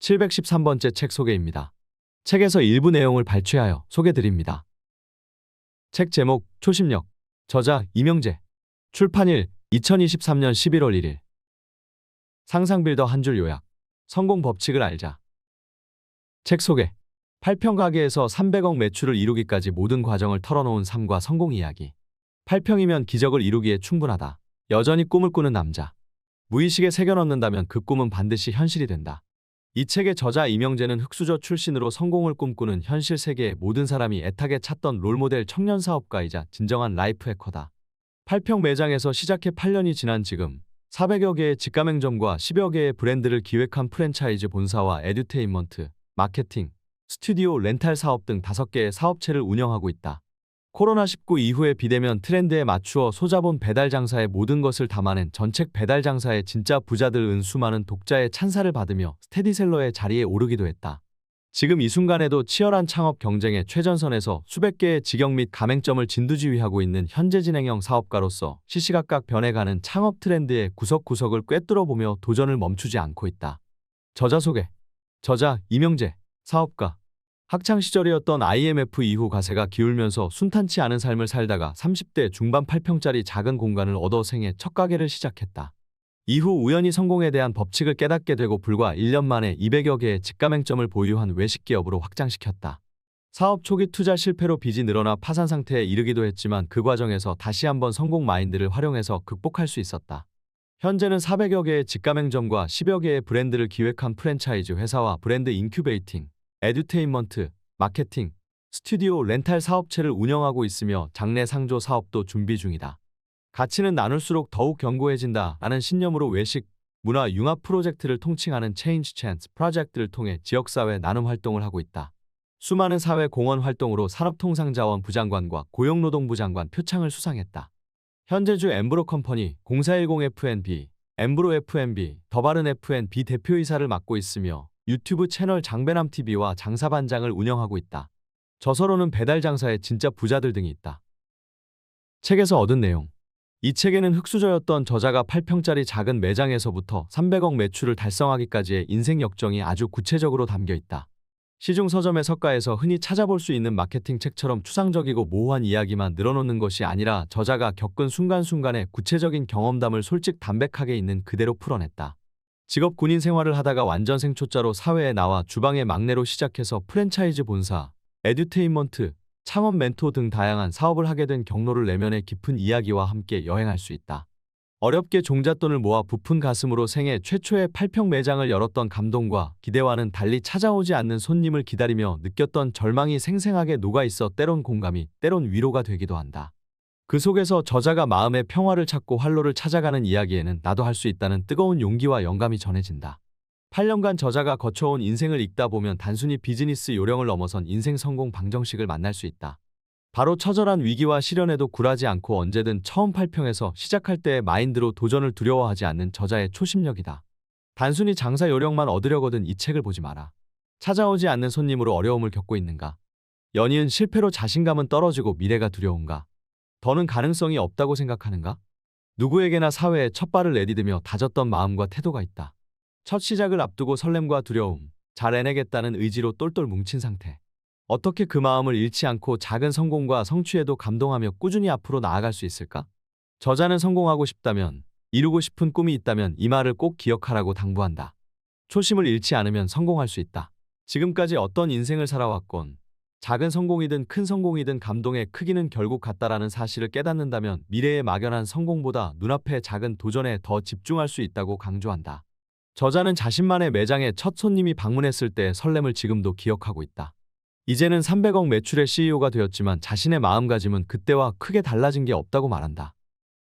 713번째 책 소개입니다. 책에서 일부 내용을 발췌하여 소개드립니다. 책 제목 초심력, 저자 이명재, 출판일 2023년 11월 1일. 상상 빌더 한 줄 요약, 성공 법칙을 알자. 책 소개. 8평 가게에서 300억 매출을 이루기까지 모든 과정을 털어놓은 삶과 성공 이야기. 8평이면 기적을 이루기에 충분하다. 여전히 꿈을 꾸는 남자. 무의식에 새겨넣는다면 그 꿈은 반드시 현실이 된다. 이 책의 저자 이명재는 흑수저 출신으로 성공을 꿈꾸는 현실 세계의 모든 사람이 애타게 찾던 롤모델 청년 사업가이자 진정한 라이프 해커다. 8평 매장에서 시작해 8년이 지난 지금 400여 개의 직가맹점과 10여 개의 브랜드를 기획한 프랜차이즈 본사와 에듀테인먼트, 마케팅, 스튜디오 렌탈 사업 등 5개의 사업체를 운영하고 있다. 코로나19 이후의 비대면 트렌드에 맞추어 소자본 배달 장사의 모든 것을 담아낸 전책 배달 장사의 진짜 부자들은 수많은 독자의 찬사를 받으며 스테디셀러의 자리에 오르기도 했다. 지금 이 순간에도 치열한 창업 경쟁의 최전선에서 수백 개의 직영 및 가맹점을 진두지휘하고 있는 현재 진행형 사업가로서 시시각각 변해가는 창업 트렌드의 구석구석을 꿰뚫어보며 도전을 멈추지 않고 있다. 저자 소개. 저자 이명재, 사업가. 학창시절이었던 IMF 이후 가세가 기울면서 순탄치 않은 삶을 살다가 30대 중반 8평짜리 작은 공간을 얻어 생애 첫 가게를 시작했다. 이후 우연히 성공에 대한 법칙을 깨닫게 되고 불과 1년 만에 200여 개의 직가맹점을 보유한 외식기업으로 확장시켰다. 사업 초기 투자 실패로 빚이 늘어나 파산 상태에 이르기도 했지만 그 과정에서 다시 한번 성공 마인드를 활용해서 극복할 수 있었다. 현재는 400여 개의 직가맹점과 10여 개의 브랜드를 기획한 프랜차이즈 회사와 브랜드 인큐베이팅, 에듀테인먼트, 마케팅, 스튜디오 렌탈 사업체를 운영하고 있으며 장래 상조 사업도 준비 중이다. 가치는 나눌수록 더욱 견고해진다 라는 신념으로 외식, 문화 융합 프로젝트를 통칭하는 체인지 찬스 프로젝트를 통해 지역사회 나눔 활동을 하고 있다. 수많은 사회 공헌 활동으로 산업통상자원부 장관과 고용노동부 장관 표창을 수상했다. 현재주 엠브로 컴퍼니 0410FNB, 엠브로 FNB, 더바른 FNB 대표이사를 맡고 있으며 유튜브 채널 장배남TV와 장사반장을 운영하고 있다. 저서로는 배달 장사의 진짜 부자들 등이 있다. 책에서 얻은 내용. 이 책에는 흑수저였던 저자가 8평짜리 작은 매장에서부터 300억 매출을 달성하기까지의 인생 역정이 아주 구체적으로 담겨 있다. 시중 서점의 서가에서 흔히 찾아볼 수 있는 마케팅 책처럼 추상적이고 모호한 이야기만 늘어놓는 것이 아니라 저자가 겪은 순간순간의 구체적인 경험담을 솔직담백하게 있는 그대로 풀어냈다. 직업 군인 생활을 하다가 완전 생초짜로 사회에 나와 주방의 막내로 시작해서 프랜차이즈 본사, 에듀테인먼트, 창업 멘토 등 다양한 사업을 하게 된 경로를 내면의 깊은 이야기와 함께 여행할 수 있다. 어렵게 종잣돈을 모아 부푼 가슴으로 생애 최초의 8평 매장을 열었던 감동과 기대와는 달리 찾아오지 않는 손님을 기다리며 느꼈던 절망이 생생하게 녹아있어 때론 공감이, 때론 위로가 되기도 한다. 그 속에서 저자가 마음의 평화를 찾고 활로를 찾아가는 이야기에는 나도 할 수 있다는 뜨거운 용기와 영감이 전해진다. 8년간 저자가 거쳐온 인생을 읽다 보면 단순히 비즈니스 요령을 넘어선 인생 성공 방정식을 만날 수 있다. 바로 처절한 위기와 시련에도 굴하지 않고 언제든 처음 8평에서 시작할 때의 마인드로 도전을 두려워하지 않는 저자의 초심력이다. 단순히 장사 요령만 얻으려거든 이 책을 보지 마라. 찾아오지 않는 손님으로 어려움을 겪고 있는가? 연이은 실패로 자신감은 떨어지고 미래가 두려운가? 더는 가능성이 없다고 생각하는가? 누구에게나 사회에 첫 발을 내디디며 다졌던 마음과 태도가 있다. 첫 시작을 앞두고 설렘과 두려움, 잘 해내겠다는 의지로 똘똘 뭉친 상태. 어떻게 그 마음을 잃지 않고 작은 성공과 성취에도 감동하며 꾸준히 앞으로 나아갈 수 있을까? 저자는 성공하고 싶다면, 이루고 싶은 꿈이 있다면 이 말을 꼭 기억하라고 당부한다. 초심을 잃지 않으면 성공할 수 있다. 지금까지 어떤 인생을 살아왔건 작은 성공이든 큰 성공이든 감동의 크기는 결국 같다라는 사실을 깨닫는다면 미래의 막연한 성공보다 눈앞의 작은 도전에 더 집중할 수 있다고 강조한다. 저자는 자신만의 매장에 첫 손님이 방문했을 때의 설렘을 지금도 기억하고 있다. 이제는 300억 매출의 CEO가 되었지만 자신의 마음가짐은 그때와 크게 달라진 게 없다고 말한다.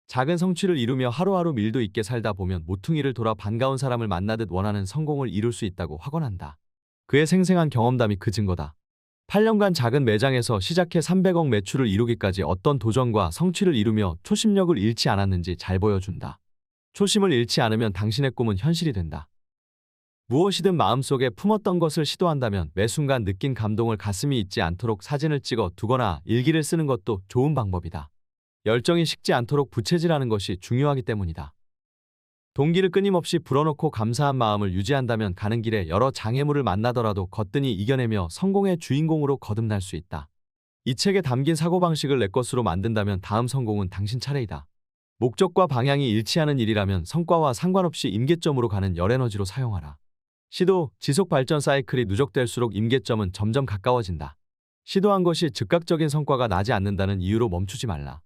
작은 성취를 이루며 하루하루 밀도 있게 살다 보면 모퉁이를 돌아 반가운 사람을 만나듯 원하는 성공을 이룰 수 있다고 확언한다. 그의 생생한 경험담이 그 증거다. 8년간 작은 매장에서 시작해 300억 매출을 이루기까지 어떤 도전과 성취를 이루며 초심력을 잃지 않았는지 잘 보여준다. 초심을 잃지 않으면 당신의 꿈은 현실이 된다. 무엇이든 마음속에 품었던 것을 시도한다면 매 순간 느낀 감동을 가슴이 잊지 않도록 사진을 찍어 두거나 일기를 쓰는 것도 좋은 방법이다. 열정이 식지 않도록 부채질하는 것이 중요하기 때문이다. 동기를 끊임없이 불어넣고 감사한 마음을 유지한다면 가는 길에 여러 장애물을 만나더라도 거뜬히 이겨내며 성공의 주인공으로 거듭날 수 있다. 이 책에 담긴 사고방식을 내 것으로 만든다면 다음 성공은 당신 차례이다. 목적과 방향이 일치하는 일이라면 성과와 상관없이 임계점으로 가는 열에너지로 사용하라. 시도, 지속 발전 사이클이 누적될수록 임계점은 점점 가까워진다. 시도한 것이 즉각적인 성과가 나지 않는다는 이유로 멈추지 말라.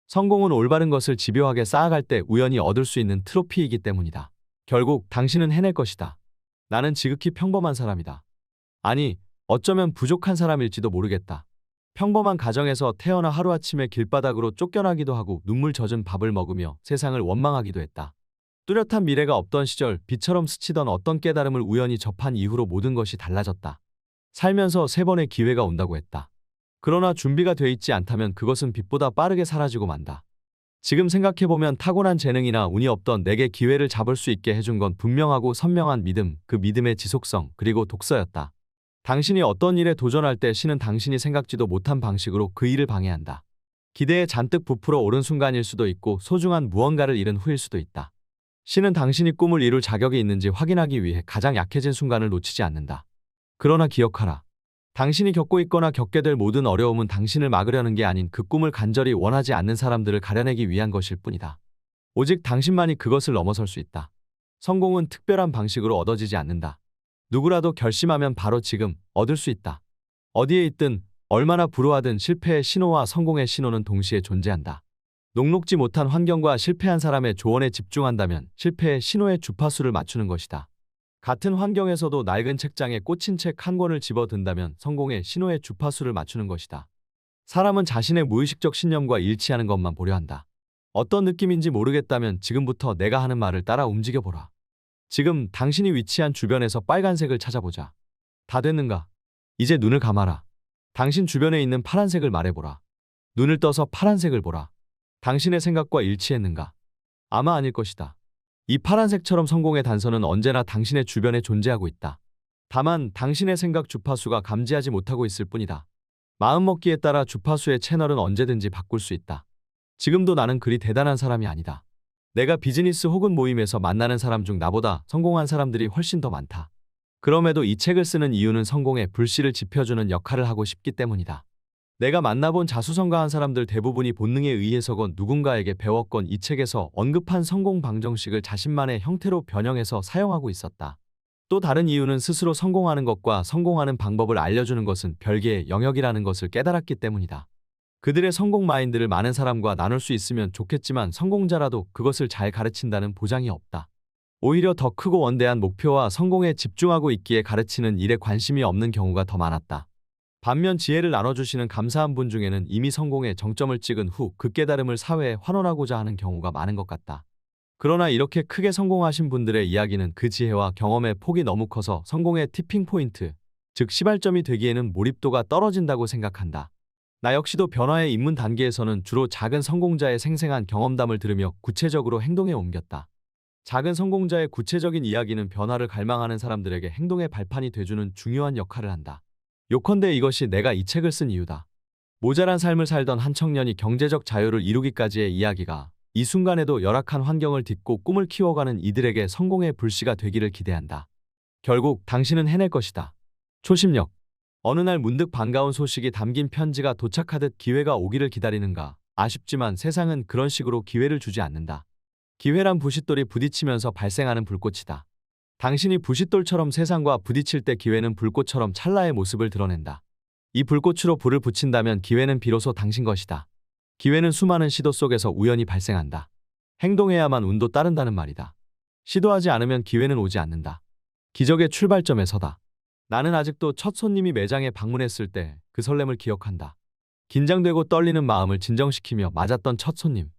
성공은 올바른 것을 집요하게 쌓아갈 때 우연히 얻을 수 있는 트로피이기 때문이다. 결국 당신은 해낼 것이다. 나는 지극히 평범한 사람이다. 아니, 어쩌면 부족한 사람일지도 모르겠다. 평범한 가정에서 태어나 하루아침에 길바닥으로 쫓겨나기도 하고 눈물 젖은 밥을 먹으며 세상을 원망하기도 했다. 뚜렷한 미래가 없던 시절 빛처럼 스치던 어떤 깨달음을 우연히 접한 이후로 모든 것이 달라졌다. 살면서 3번의 기회가 온다고 했다. 그러나 준비가 돼 있지 않다면 그것은 빛보다 빠르게 사라지고 만다. 지금 생각해보면 타고난 재능이나 운이 없던 내게 기회를 잡을 수 있게 해준 건 분명하고 선명한 믿음, 그 믿음의 지속성, 그리고 독서였다. 당신이 어떤 일에 도전할 때 신은 당신이 생각지도 못한 방식으로 그 일을 방해한다. 기대에 잔뜩 부풀어 오른 순간일 수도 있고 소중한 무언가를 잃은 후일 수도 있다. 신은 당신이 꿈을 이룰 자격이 있는지 확인하기 위해 가장 약해진 순간을 놓치지 않는다. 그러나 기억하라. 당신이 겪고 있거나 겪게 될 모든 어려움은 당신을 막으려는 게 아닌 그 꿈을 간절히 원하지 않는 사람들을 가려내기 위한 것일 뿐이다. 오직 당신만이 그것을 넘어설 수 있다. 성공은 특별한 방식으로 얻어지지 않는다. 누구라도 결심하면 바로 지금 얻을 수 있다. 어디에 있든 얼마나 불우하든 실패의 신호와 성공의 신호는 동시에 존재한다. 녹록지 못한 환경과 실패한 사람의 조언에 집중한다면 실패의 신호의 주파수를 맞추는 것이다. 같은 환경에서도 낡은 책장에 꽂힌 책 한 권을 집어든다면 성공의 신호의 주파수를 맞추는 것이다. 사람은 자신의 무의식적 신념과 일치하는 것만 보려 한다. 어떤 느낌인지 모르겠다면 지금부터 내가 하는 말을 따라 움직여보라. 지금 당신이 위치한 주변에서 빨간색을 찾아보자. 다 됐는가? 이제 눈을 감아라. 당신 주변에 있는 파란색을 말해보라. 눈을 떠서 파란색을 보라. 당신의 생각과 일치했는가? 아마 아닐 것이다. 이 파란색처럼 성공의 단서는 언제나 당신의 주변에 존재하고 있다. 다만 당신의 생각 주파수가 감지하지 못하고 있을 뿐이다. 마음먹기에 따라 주파수의 채널은 언제든지 바꿀 수 있다. 지금도 나는 그리 대단한 사람이 아니다. 내가 비즈니스 혹은 모임에서 만나는 사람 중 나보다 성공한 사람들이 훨씬 더 많다. 그럼에도 이 책을 쓰는 이유는 성공의 불씨를 지펴주는 역할을 하고 싶기 때문이다. 내가 만나본 자수성가한 사람들 대부분이 본능에 의해서건 누군가에게 배웠건 이 책에서 언급한 성공 방정식을 자신만의 형태로 변형해서 사용하고 있었다. 또 다른 이유는 스스로 성공하는 것과 성공하는 방법을 알려주는 것은 별개의 영역이라는 것을 깨달았기 때문이다. 그들의 성공 마인드를 많은 사람과 나눌 수 있으면 좋겠지만 성공자라도 그것을 잘 가르친다는 보장이 없다. 오히려 더 크고 원대한 목표와 성공에 집중하고 있기에 가르치는 일에 관심이 없는 경우가 더 많았다. 반면 지혜를 나눠주시는 감사한 분 중에는 이미 성공의 정점을 찍은 후 그 깨달음을 사회에 환원하고자 하는 경우가 많은 것 같다. 그러나 이렇게 크게 성공하신 분들의 이야기는 그 지혜와 경험의 폭이 너무 커서 성공의 티핑 포인트, 즉 시발점이 되기에는 몰입도가 떨어진다고 생각한다. 나 역시도 변화에 입문 단계에서는 주로 작은 성공자의 생생한 경험담을 들으며 구체적으로 행동에 옮겼다. 작은 성공자의 구체적인 이야기는 변화를 갈망하는 사람들에게 행동의 발판이 돼주는 중요한 역할을 한다. 요컨대 이것이 내가 이 책을 쓴 이유다. 모자란 삶을 살던 한 청년이 경제적 자유를 이루기까지의 이야기가 이 순간에도 열악한 환경을 딛고 꿈을 키워가는 이들에게 성공의 불씨가 되기를 기대한다. 결국 당신은 해낼 것이다. 초심력. 어느 날 문득 반가운 소식이 담긴 편지가 도착하듯 기회가 오기를 기다리는가. 아쉽지만 세상은 그런 식으로 기회를 주지 않는다. 기회란 부싯돌이 부딪히면서 발생하는 불꽃이다. 당신이 부싯돌처럼 세상과 부딪힐 때 기회는 불꽃처럼 찰나의 모습을 드러낸다. 이 불꽃으로 불을 붙인다면 기회는 비로소 당신 것이다. 기회는 수많은 시도 속에서 우연히 발생한다. 행동해야만 운도 따른다는 말이다. 시도하지 않으면 기회는 오지 않는다. 기적의 출발점에 서다. 나는 아직도 첫 손님이 매장에 방문했을 때 그 설렘을 기억한다. 긴장되고 떨리는 마음을 진정시키며 맞았던 첫 손님.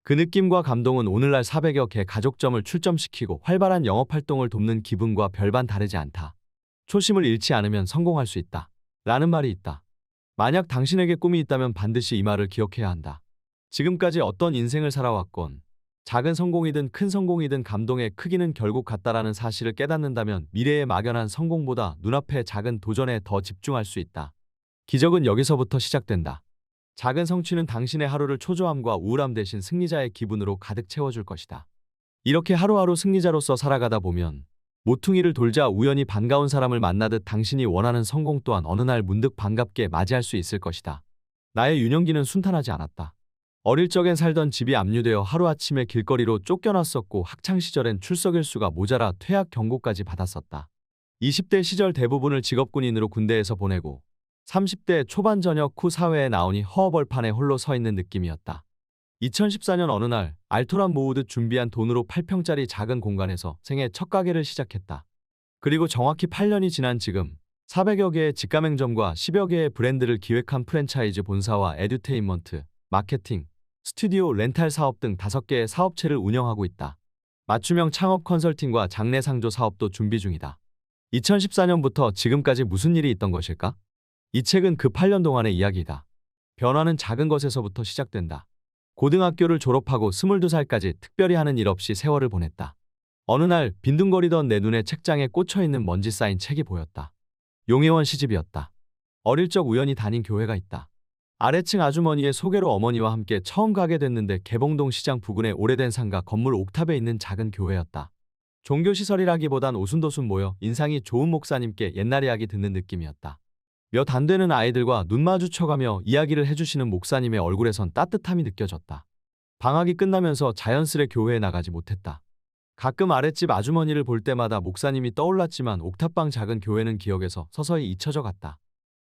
그 느낌과 감동은 오늘날 400여 개 가족점을 출점시키고 활발한 영업활동을 돕는 기분과 별반 다르지 않다. 초심을 잃지 않으면 성공할 수 있다. 라는 말이 있다. 만약 당신에게 꿈이 있다면 반드시 이 말을 기억해야 한다. 지금까지 어떤 인생을 살아왔건 작은 성공이든 큰 성공이든 감동의 크기는 결국 같다라는 사실을 깨닫는다면 미래의 막연한 성공보다 눈앞의 작은 도전에 더 집중할 수 있다. 기적은 여기서부터 시작된다. 작은 성취는 당신의 하루를 초조함과 우울함 대신 승리자의 기분으로 가득 채워줄 것이다. 이렇게 하루하루 승리자로서 살아가다 보면 모퉁이를 돌자 우연히 반가운 사람을 만나듯 당신이 원하는 성공 또한 어느 날 문득 반갑게 맞이할 수 있을 것이다. 나의 유년기는 순탄하지 않았다. 어릴 적엔 살던 집이 압류되어 하루아침에 길거리로 쫓겨났었고 학창시절엔 출석일수가 모자라 퇴학 경고까지 받았었다. 20대 시절 대부분을 직업군인으로 군대에서 보내고 30대 초반 전역 후 사회에 나오니 허허벌판에 홀로 서 있는 느낌이었다. 2014년 어느 날 알토란 모으듯 준비한 돈으로 8평짜리 작은 공간에서 생애 첫 가게를 시작했다. 그리고 정확히 8년이 지난 지금 400여 개의 직가맹점과 10여 개의 브랜드를 기획한 프랜차이즈 본사와 에듀테인먼트, 마케팅, 스튜디오 렌탈 사업 등 5개의 사업체를 운영하고 있다. 맞춤형 창업 컨설팅과 장래 상조 사업도 준비 중이다. 2014년부터 지금까지 무슨 일이 있던 것일까? 이 책은 그 8년 동안의 이야기이다. 변화는 작은 것에서부터 시작된다. 고등학교를 졸업하고 22살까지 특별히 하는 일 없이 세월을 보냈다. 어느 날 빈둥거리던 내 눈에 책장에 꽂혀있는 먼지 쌓인 책이 보였다. 용혜원 시집이었다. 어릴 적 우연히 다닌 교회가 있다. 아래층 아주머니의 소개로 어머니와 함께 처음 가게 됐는데 개봉동 시장 부근의 오래된 상가 건물 옥탑에 있는 작은 교회였다. 종교시설이라기보단 오순도순 모여 인상이 좋은 목사님께 옛날 이야기 듣는 느낌이었다. 몇 안 되는 아이들과 눈 마주쳐가며 이야기를 해주시는 목사님의 얼굴에선 따뜻함이 느껴졌다. 방학이 끝나면서 자연스레 교회에 나가지 못했다. 가끔 아랫집 아주머니를 볼 때마다 목사님이 떠올랐지만 옥탑방 작은 교회는 기억에서 서서히 잊혀져 갔다.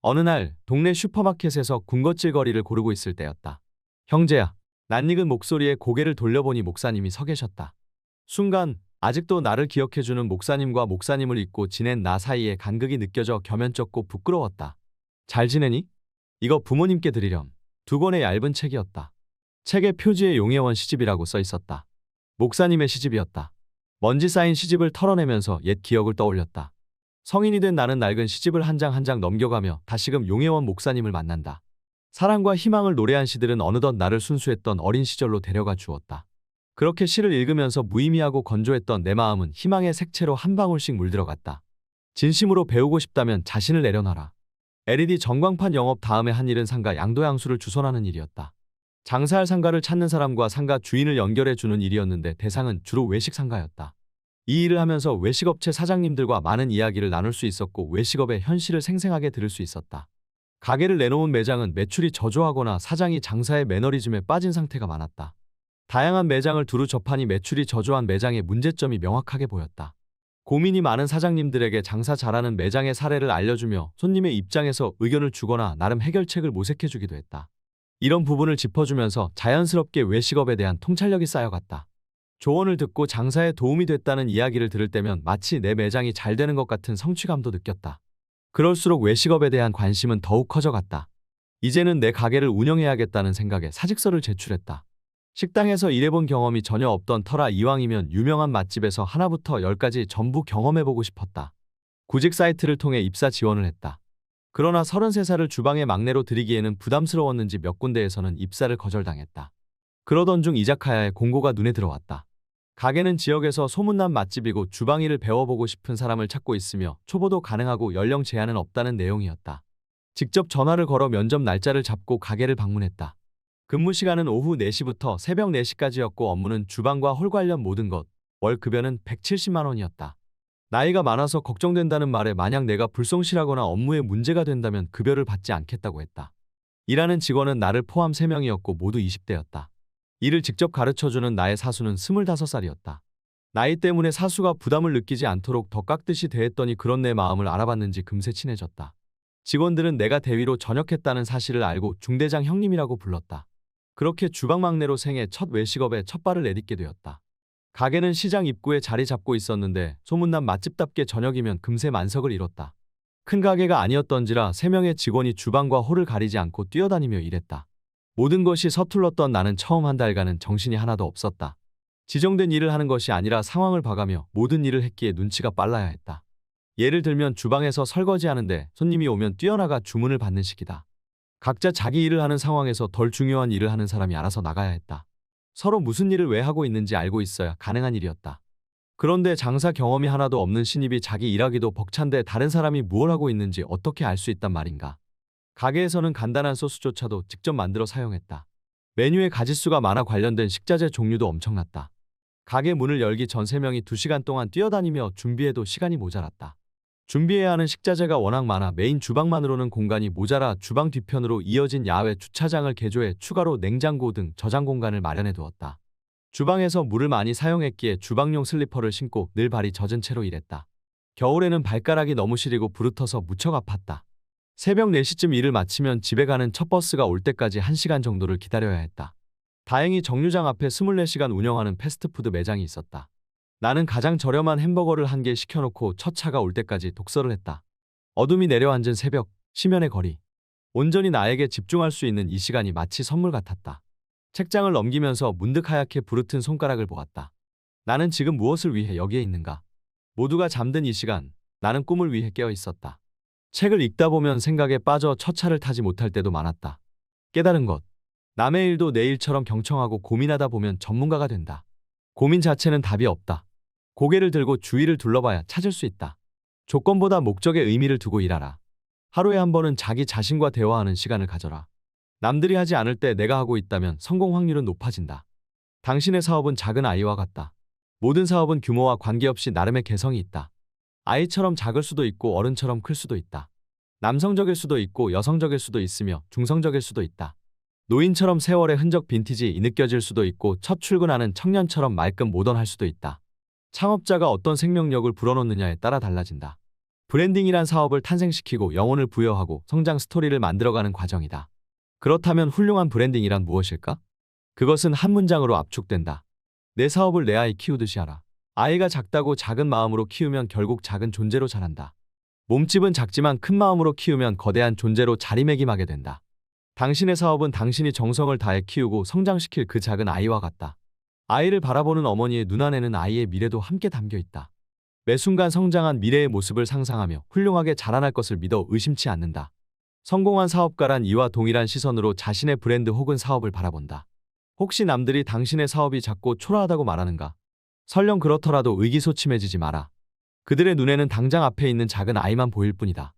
어느 날 동네 슈퍼마켓에서 군것질거리를 고르고 있을 때였다. 형제야, 낯익은 목소리에 고개를 돌려보니 목사님이 서 계셨다. 순간 아직도 나를 기억해주는 목사님과 목사님을 잊고 지낸 나 사이에 간극이 느껴져 겸연쩍고 부끄러웠다. 잘 지내니? 이거 부모님께 드리렴. 2권의 얇은 책이었다. 책의 표지에 용혜원 시집이라고 써 있었다. 목사님의 시집이었다. 먼지 쌓인 시집을 털어내면서 옛 기억을 떠올렸다. 성인이 된 나는 낡은 시집을 한 장 한 장 넘겨가며 다시금 용혜원 목사님을 만난다. 사랑과 희망을 노래한 시들은 어느덧 나를 순수했던 어린 시절로 데려가 주었다. 그렇게 시를 읽으면서 무의미하고 건조했던 내 마음은 희망의 색채로 한 방울씩 물들어갔다. 진심으로 배우고 싶다면 자신을 내려놔라. LED 전광판 영업 다음에 한 일은 상가 양도양수를 주선하는 일이었다. 장사할 상가를 찾는 사람과 상가 주인을 연결해주는 일이었는데 대상은 주로 외식 상가였다. 이 일을 하면서 외식업체 사장님들과 많은 이야기를 나눌 수 있었고 외식업의 현실을 생생하게 들을 수 있었다. 가게를 내놓은 매장은 매출이 저조하거나 사장이 장사의 매너리즘에 빠진 상태가 많았다. 다양한 매장을 두루 접하니 매출이 저조한 매장의 문제점이 명확하게 보였다. 고민이 많은 사장님들에게 장사 잘하는 매장의 사례를 알려주며 손님의 입장에서 의견을 주거나 나름 해결책을 모색해주기도 했다. 이런 부분을 짚어주면서 자연스럽게 외식업에 대한 통찰력이 쌓여갔다. 조언을 듣고 장사에 도움이 됐다는 이야기를 들을 때면 마치 내 매장이 잘 되는 것 같은 성취감도 느꼈다. 그럴수록 외식업에 대한 관심은 더욱 커져갔다. 이제는 내 가게를 운영해야겠다는 생각에 사직서를 제출했다. 식당에서 일해본 경험이 전혀 없던 터라 이왕이면 유명한 맛집에서 하나부터 10까지 전부 경험해보고 싶었다. 구직 사이트를 통해 입사 지원을 했다. 그러나 33살을 주방의 막내로 들이기에는 부담스러웠는지 몇 군데에서는 입사를 거절당했다. 그러던 중 이자카야의 공고가 눈에 들어왔다. 가게는 지역에서 소문난 맛집이고 주방 일을 배워보고 싶은 사람을 찾고 있으며 초보도 가능하고 연령 제한은 없다는 내용이었다. 직접 전화를 걸어 면접 날짜를 잡고 가게를 방문했다. 근무 시간은 오후 4시부터 새벽 4시까지였고 업무는 주방과 홀 관련 모든 것, 월 급여는 170만 원이었다. 나이가 많아서 걱정된다는 말에 만약 내가 불성실하거나 업무에 문제가 된다면 급여를 받지 않겠다고 했다. 일하는 직원은 나를 포함 3명이었고 모두 20대였다. 일을 직접 가르쳐주는 나의 사수는 25살이었다. 나이 때문에 사수가 부담을 느끼지 않도록 더 깎듯이 대했더니 그런 내 마음을 알아봤는지 금세 친해졌다. 직원들은 내가 대위로 전역했다는 사실을 알고 중대장 형님이라고 불렀다. 그렇게 주방 막내로 생애 첫 외식업에 첫 발을 내딛게 되었다. 가게는 시장 입구에 자리 잡고 있었는데 소문난 맛집답게 저녁이면 금세 만석을 이뤘다. 큰 가게가 아니었던지라 3명의 직원이 주방과 홀을 가리지 않고 뛰어다니며 일했다. 모든 것이 서툴렀던 나는 처음 한 달간은 정신이 하나도 없었다. 지정된 일을 하는 것이 아니라 상황을 봐가며 모든 일을 했기에 눈치가 빨라야 했다. 예를 들면 주방에서 설거지하는데 손님이 오면 뛰어나가 주문을 받는 식이다. 각자 자기 일을 하는 상황에서 덜 중요한 일을 하는 사람이 알아서 나가야 했다. 서로 무슨 일을 왜 하고 있는지 알고 있어야 가능한 일이었다. 그런데 장사 경험이 하나도 없는 신입이 자기 일하기도 벅찬데 다른 사람이 무엇 하고 있는지 어떻게 알 수 있단 말인가. 가게에서는 간단한 소스조차도 직접 만들어 사용했다. 메뉴에 가짓수가 많아 관련된 식자재 종류도 엄청났다. 가게 문을 열기 전 3명이 2시간 동안 뛰어다니며 준비해도 시간이 모자랐다. 준비해야 하는 식자재가 워낙 많아 메인 주방만으로는 공간이 모자라 주방 뒤편으로 이어진 야외 주차장을 개조해 추가로 냉장고 등 저장 공간을 마련해 두었다. 주방에서 물을 많이 사용했기에 주방용 슬리퍼를 신고 늘 발이 젖은 채로 일했다. 겨울에는 발가락이 너무 시리고 부르터서 무척 아팠다. 새벽 4시쯤 일을 마치면 집에 가는 첫 버스가 올 때까지 1시간 정도를 기다려야 했다. 다행히 정류장 앞에 24시간 운영하는 패스트푸드 매장이 있었다. 나는 가장 저렴한 햄버거를 1개 시켜놓고 첫 차가 올 때까지 독서를 했다. 어둠이 내려앉은 새벽, 심연의 거리. 온전히 나에게 집중할 수 있는 이 시간이 마치 선물 같았다. 책장을 넘기면서 문득 하얗게 부르튼 손가락을 보았다. 나는 지금 무엇을 위해 여기에 있는가? 모두가 잠든 이 시간, 나는 꿈을 위해 깨어 있었다. 책을 읽다 보면 생각에 빠져 첫 차를 타지 못할 때도 많았다. 깨달은 것. 남의 일도 내 일처럼 경청하고 고민하다 보면 전문가가 된다. 고민 자체는 답이 없다. 고개를 들고 주위를 둘러봐야 찾을 수 있다. 조건보다 목적에 의미를 두고 일하라. 하루에 한 번은 자기 자신과 대화하는 시간을 가져라. 남들이 하지 않을 때 내가 하고 있다면 성공 확률은 높아진다. 당신의 사업은 작은 아이와 같다. 모든 사업은 규모와 관계없이 나름의 개성이 있다. 아이처럼 작을 수도 있고 어른처럼 클 수도 있다. 남성적일 수도 있고 여성적일 수도 있으며 중성적일 수도 있다. 노인처럼 세월의 흔적 빈티지 느껴질 수도 있고 첫 출근하는 청년처럼 말끔 모던할 수도 있다. 창업자가 어떤 생명력을 불어넣느냐에 따라 달라진다. 브랜딩이란 사업을 탄생시키고 영혼을 부여하고 성장 스토리를 만들어가는 과정이다. 그렇다면 훌륭한 브랜딩이란 무엇일까? 그것은 한 문장으로 압축된다. 내 사업을 내 아이 키우듯이 하라. 아이가 작다고 작은 마음으로 키우면 결국 작은 존재로 자란다. 몸집은 작지만 큰 마음으로 키우면 거대한 존재로 자리매김하게 된다. 당신의 사업은 당신이 정성을 다해 키우고 성장시킬 그 작은 아이와 같다. 아이를 바라보는 어머니의 눈안에는 아이의 미래도 함께 담겨 있다. 매 순간 성장한 미래의 모습을 상상하며 훌륭하게 자라날 것을 믿어 의심치 않는다. 성공한 사업가란 이와 동일한 시선으로 자신의 브랜드 혹은 사업을 바라본다. 혹시 남들이 당신의 사업이 작고 초라하다고 말하는가? 설령 그렇더라도 의기소침해지지 마라. 그들의 눈에는 당장 앞에 있는 작은 아이만 보일 뿐이다.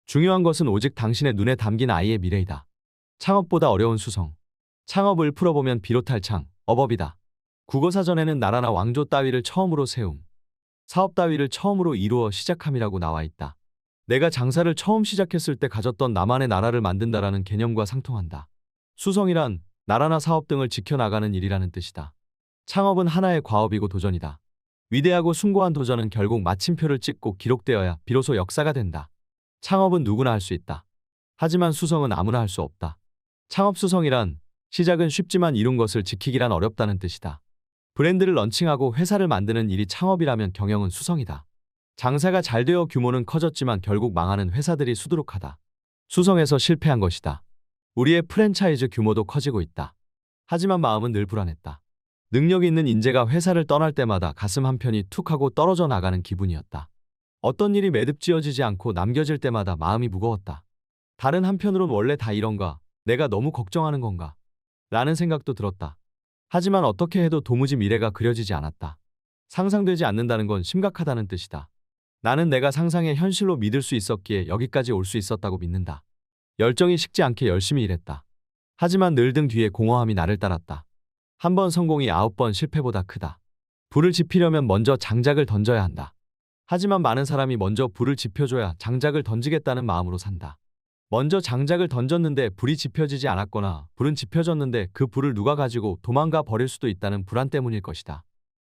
중요한 것은 오직 당신의 눈에 담긴 아이의 미래이다. 창업보다 어려운 수성. 창업을 풀어보면 비롯할 창, 업업이다. 국어사전에는 나라나 왕조 따위를 처음으로 세움, 사업 따위를 처음으로 이루어 시작함이라고 나와 있다. 내가 장사를 처음 시작했을 때 가졌던 나만의 나라를 만든다라는 개념과 상통한다. 수성이란 나라나 사업 등을 지켜나가는 일이라는 뜻이다. 창업은 하나의 과업이고 도전이다. 위대하고 숭고한 도전은 결국 마침표를 찍고 기록되어야 비로소 역사가 된다. 창업은 누구나 할 수 있다. 하지만 수성은 아무나 할 수 없다. 창업 수성이란 시작은 쉽지만 이룬 것을 지키기란 어렵다는 뜻이다. 브랜드를 런칭하고 회사를 만드는 일이 창업이라면 경영은 수성이다. 장사가 잘 되어 규모는 커졌지만 결국 망하는 회사들이 수두룩하다. 수성에서 실패한 것이다. 우리의 프랜차이즈 규모도 커지고 있다. 하지만 마음은 늘 불안했다. 능력 있는 인재가 회사를 떠날 때마다 가슴 한편이 툭 하고 떨어져 나가는 기분이었다. 어떤 일이 매듭지어지지 않고 남겨질 때마다 마음이 무거웠다. 다른 한편으론 원래 다 이런가? 내가 너무 걱정하는 건가? 라는 생각도 들었다. 하지만 어떻게 해도 도무지 미래가 그려지지 않았다. 상상되지 않는다는 건 심각하다는 뜻이다. 나는 내가 상상의 현실로 믿을 수 있었기에 여기까지 올 수 있었다고 믿는다. 열정이 식지 않게 열심히 일했다. 하지만 늘 등 뒤에 공허함이 나를 따랐다. 한 번 성공이 9번 실패보다 크다. 불을 지피려면 먼저 장작을 던져야 한다. 하지만 많은 사람이 먼저 불을 지펴줘야 장작을 던지겠다는 마음으로 산다. 먼저 장작을 던졌는데 불이 지펴지지 않았거나 불은 지펴졌는데 그 불을 누가 가지고 도망가 버릴 수도 있다는 불안 때문일 것이다.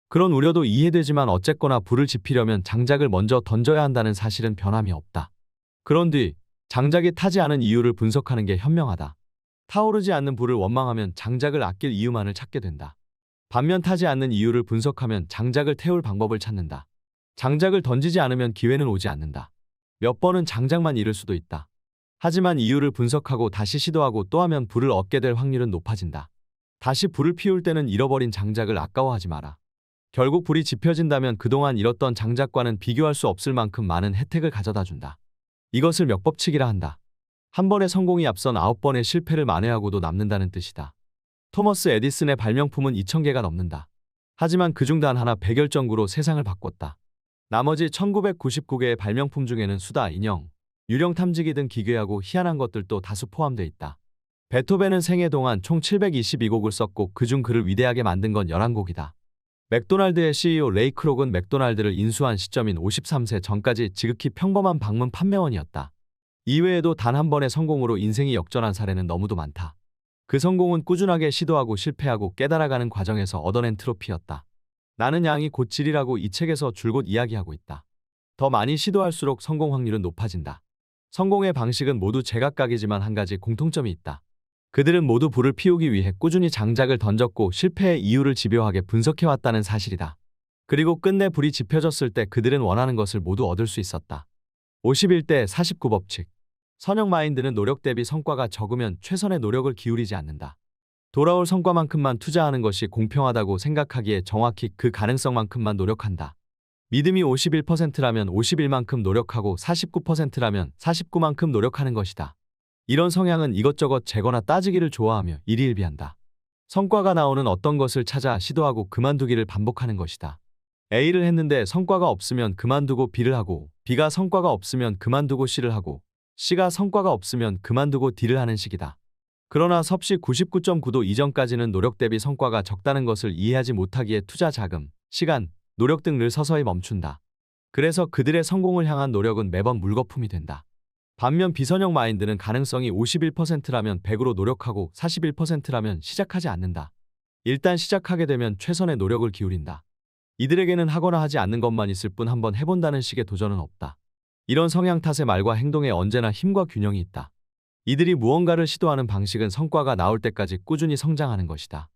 그런 우려도 이해되지만 어쨌거나 불을 지피려면 장작을 먼저 던져야 한다는 사실은 변함이 없다. 그런 뒤 장작이 타지 않은 이유를 분석하는 게 현명하다. 타오르지 않는 불을 원망하면 장작을 아낄 이유만을 찾게 된다. 반면 타지 않는 이유를 분석하면 장작을 태울 방법을 찾는다. 장작을 던지지 않으면 기회는 오지 않는다. 몇 번은 장작만 잃을 수도 있다. 하지만 이유를 분석하고 다시 시도하고 또 하면 불을 얻게 될 확률은 높아진다. 다시 불을 피울 때는 잃어버린 장작을 아까워하지 마라. 결국 불이 지펴진다면 그동안 잃었던 장작과는 비교할 수 없을 만큼 많은 혜택을 가져다 준다. 이것을 역법칙이라 한다. 한 번의 성공이 앞선 9번의 실패를 만회하고도 남는다는 뜻이다. 토머스 에디슨의 발명품은 2000개가 넘는다. 하지만 그중 단 하나 백열전구로 세상을 바꿨다. 나머지 1999개의 발명품 중에는 수다, 인형, 유령 탐지기 등 기괴하고 희한한 것들도 다수 포함되어 있다. 베토벤은 생애 동안 총 722곡을 썼고 그중 그를 위대하게 만든 건 11곡이다. 맥도날드의 CEO 레이 크록은 맥도날드를 인수한 시점인 53세 전까지 지극히 평범한 방문 판매원이었다. 이외에도 단 한 번의 성공으로 인생이 역전한 사례는 너무도 많다. 그 성공은 꾸준하게 시도하고 실패하고 깨달아가는 과정에서 얻어낸 트로피였다. 나는 양이 곧 질이라고 이 책에서 줄곧 이야기하고 있다. 더 많이 시도할수록 성공 확률은 높아진다. 성공의 방식은 모두 제각각이지만 한 가지 공통점이 있다. 그들은 모두 불을 피우기 위해 꾸준히 장작을 던졌고 실패의 이유를 집요하게 분석해왔다는 사실이다. 그리고 끝내 불이 지펴졌을 때 그들은 원하는 것을 모두 얻을 수 있었다. 51대 49 법칙. 선형 마인드는 노력 대비 성과가 적으면 최선의 노력을 기울이지 않는다. 돌아올 성과만큼만 투자하는 것이 공평하다고 생각하기에 정확히 그 가능성만큼만 노력한다. 믿음이 51%라면 51만큼 노력하고 49%라면 49만큼 노력하는 것이다. 이런 성향은 이것저것 재거나 따지기를 좋아하며 일희일비한다. 성과가 나오는 어떤 것을 찾아 시도하고 그만두기를 반복하는 것이다. A를 했는데 성과가 없으면 그만두고 B를 하고, B가 성과가 없으면 그만두고 C를 하고, C가 성과가 없으면 그만두고 D를 하는 식이다. 그러나 섭씨 99.9도 이전까지는 노력 대비 성과가 적다는 것을 이해하지 못하기에 투자 자금, 시간, 노력 등을 서서히 멈춘다. 그래서 그들의 성공을 향한 노력은 매번 물거품이 된다. 반면 비선형 마인드는 가능성이 51%라면 100으로 노력하고 41%라면 시작하지 않는다. 일단 시작하게 되면 최선의 노력을 기울인다. 이들에게는 하거나 하지 않는 것만 있을 뿐 한번 해본다는 식의 도전은 없다. 이런 성향 탓에 말과 행동에 언제나 힘과 균형이 있다. 이들이 무언가를 시도하는 방식은 성과가 나올 때까지 꾸준히 성장하는 것이다.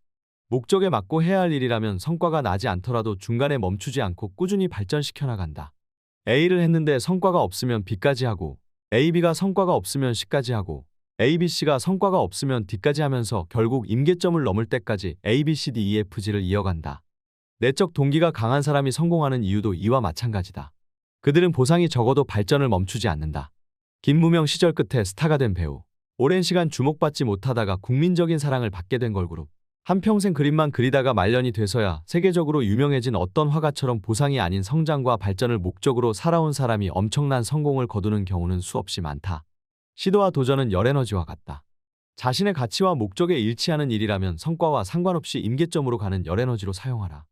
목적에 맞고 해야 할 일이라면 성과가 나지 않더라도 중간에 멈추지 않고 꾸준히 발전시켜 나간다. A를 했는데 성과가 없으면 B까지 하고, A, B가 성과가 없으면 C까지 하고, A, B, C가 성과가 없으면 D까지 하면서 결국 임계점을 넘을 때까지 A, B, C, D, E, F, G를 이어간다. 내적 동기가 강한 사람이 성공하는 이유도 이와 마찬가지다. 그들은 보상이 적어도 발전을 멈추지 않는다. 김무명 시절 끝에 스타가 된 배우. 오랜 시간 주목받지 못하다가 국민적인 사랑을 받게 된 걸그룹. 한평생 그림만 그리다가 말년이 돼서야 세계적으로 유명해진 어떤 화가처럼 보상이 아닌 성장과 발전을 목적으로 살아온 사람이 엄청난 성공을 거두는 경우는 수없이 많다. 시도와 도전은 열에너지와 같다. 자신의 가치와 목적에 일치하는 일이라면 성과와 상관없이 임계점으로 가는 열에너지로 사용하라.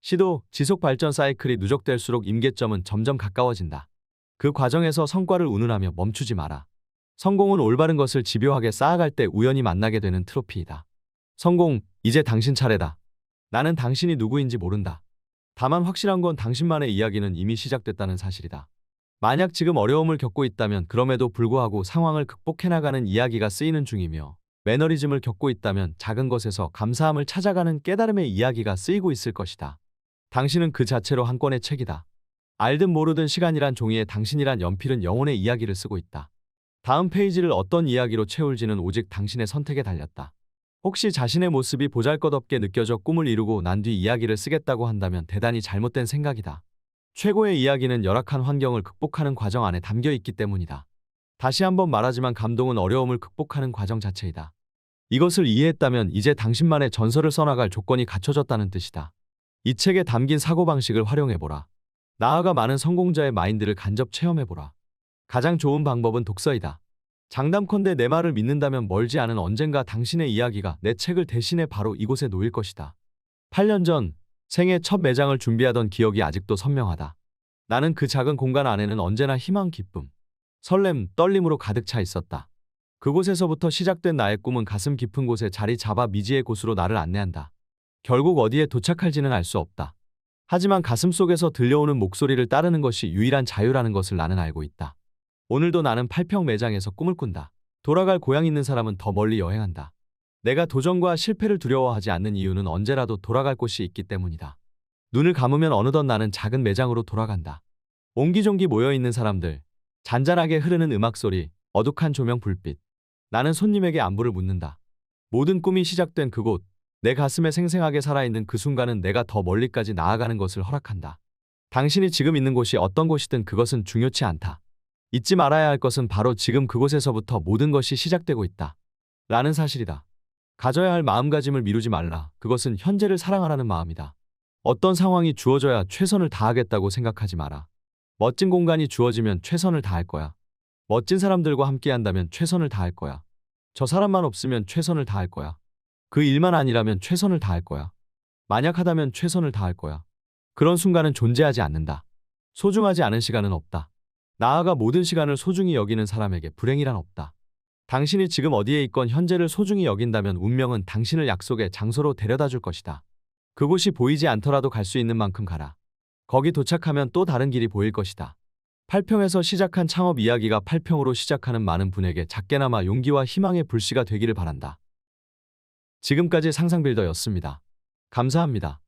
시도, 지속 발전 사이클이 누적될수록 임계점은 점점 가까워진다. 그 과정에서 성과를 운운하며 멈추지 마라. 성공은 올바른 것을 집요하게 쌓아갈 때 우연히 만나게 되는 트로피이다. 성공, 이제 당신 차례다. 나는 당신이 누구인지 모른다. 다만 확실한 건 당신만의 이야기는 이미 시작됐다는 사실이다. 만약 지금 어려움을 겪고 있다면 그럼에도 불구하고 상황을 극복해 나가는 이야기가 쓰이는 중이며, 매너리즘을 겪고 있다면 작은 것에서 감사함을 찾아가는 깨달음의 이야기가 쓰이고 있을 것이다. 당신은 그 자체로 한 권의 책이다. 알든 모르든 시간이란 종이에 당신이란 연필은 영혼의 이야기를 쓰고 있다. 다음 페이지를 어떤 이야기로 채울지는 오직 당신의 선택에 달렸다. 혹시 자신의 모습이 보잘것없게 느껴져 꿈을 이루고 난 뒤 이야기를 쓰겠다고 한다면 대단히 잘못된 생각이다. 최고의 이야기는 열악한 환경을 극복하는 과정 안에 담겨 있기 때문이다. 다시 한번 말하지만 감동은 어려움을 극복하는 과정 자체이다. 이것을 이해했다면 이제 당신만의 전설을 써나갈 조건이 갖춰졌다는 뜻이다. 이 책에 담긴 사고방식을 활용해보라. 나아가 많은 성공자의 마인드를 간접 체험해보라. 가장 좋은 방법은 독서이다. 장담컨대 내 말을 믿는다면 멀지 않은 언젠가 당신의 이야기가 내 책을 대신해 바로 이곳에 놓일 것이다. 8년 전 생애 첫 매장을 준비하던 기억이 아직도 선명하다. 나는 그 작은 공간 안에는 언제나 희망, 기쁨, 설렘, 떨림으로 가득 차 있었다. 그곳에서부터 시작된 나의 꿈은 가슴 깊은 곳에 자리 잡아 미지의 곳으로 나를 안내한다. 결국 어디에 도착할지는 알 수 없다. 하지만 가슴속에서 들려오는 목소리를 따르는 것이 유일한 자유라는 것을 나는 알고 있다. 오늘도 나는 8평 매장에서 꿈을 꾼다. 돌아갈 고향 있는 사람은 더 멀리 여행한다. 내가 도전과 실패를 두려워하지 않는 이유는 언제라도 돌아갈 곳이 있기 때문이다. 눈을 감으면 어느덧 나는 작은 매장으로 돌아간다. 옹기종기 모여있는 사람들, 잔잔하게 흐르는 음악소리, 어둑한 조명 불빛. 나는 손님에게 안부를 묻는다. 모든 꿈이 시작된 그곳, 내 가슴에 생생하게 살아있는 그 순간은 내가 더 멀리까지 나아가는 것을 허락한다. 당신이 지금 있는 곳이 어떤 곳이든 그것은 중요치 않다. 잊지 말아야 할 것은 바로 지금 그곳에서부터 모든 것이 시작되고 있다. 라는 사실이다. 가져야 할 마음가짐을 미루지 말라. 그것은 현재를 사랑하라는 마음이다. 어떤 상황이 주어져야 최선을 다하겠다고 생각하지 마라. 멋진 공간이 주어지면 최선을 다할 거야. 멋진 사람들과 함께한다면 최선을 다할 거야. 저 사람만 없으면 최선을 다할 거야. 그 일만 아니라면 최선을 다할 거야. 만약 하다면 최선을 다할 거야. 그런 순간은 존재하지 않는다. 소중하지 않은 시간은 없다. 나아가 모든 시간을 소중히 여기는 사람에게 불행이란 없다. 당신이 지금 어디에 있건 현재를 소중히 여긴다면 운명은 당신을 약속의 장소로 데려다 줄 것이다. 그곳이 보이지 않더라도 갈 수 있는 만큼 가라. 거기 도착하면 또 다른 길이 보일 것이다. 8평에서 시작한 창업 이야기가 8평으로 시작하는 많은 분에게 작게나마 용기와 희망의 불씨가 되기를 바란다. 지금까지 상상빌더였습니다. 감사합니다.